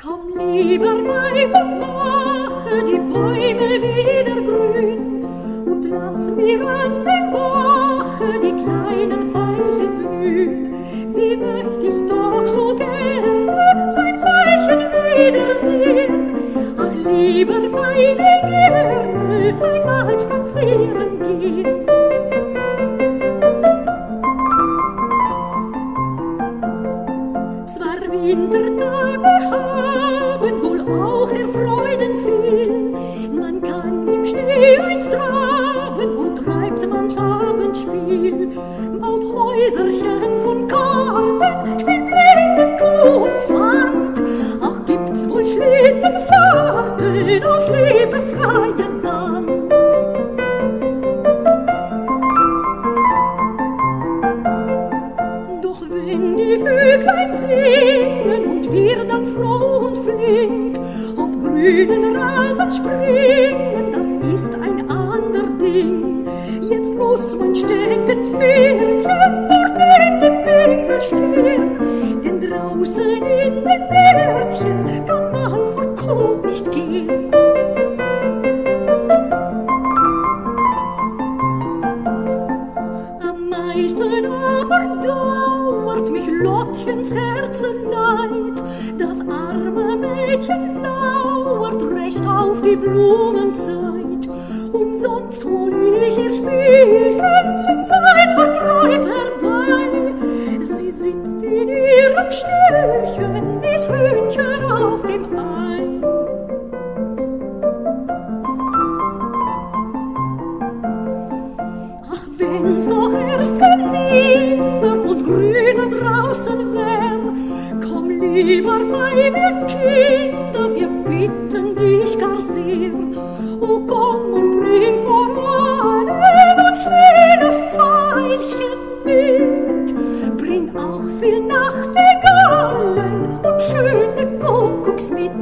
Komm lieber bei und mache die Bäume wieder grün und lass mir an dem Bache die kleinen Veilchen blühen. Wie möcht ich doch so gerne ein Veilchen wiedersehen. Ach, lieber meine gerne einmal spazieren gehen. Zwar Wintertage haben wohl auch der Freuden viel, man kann im Schnee einst traben und treibt manch Abendspiel, baut Häuserchen von Karten, spielt Blindekuh und Pfand, ach gibt's wohl Schlittenfahrten auf schneebefreiem Land. Doch wenn die Vöglein singen und wir dann froh und flink auf grünen Rasen springen, das ist ein ander Ding. Jetzt muss mein Steckenpferdchen dort in dem Winkel stehen, denn draußen in dem Gärtchen kann man vor Kot nicht gehen. Am meisten aber dauert mich Lottchens Herzenleid, das arme Mädchen lauert recht auf die Blumenzeit. Umsonst hol ich ihr Spielchen zum Zeitvertreib herbei. Sie sitzt in ihrem Stühlchen wie's Hühnchen auf dem Ei. Ach, wenn's doch erst genieder und grüner draußen wär, komm lieber bei mir, Kinder, wir bitten dich gar sehr. O komm und bring voran uns viele Veilchen mit, bring auch viel Nachtigallen und schöne Kuckucks mit.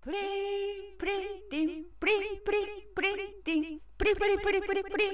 Pri, pri, dim, pri, pri, pri, dim, pri, pri, pri, pri, pri.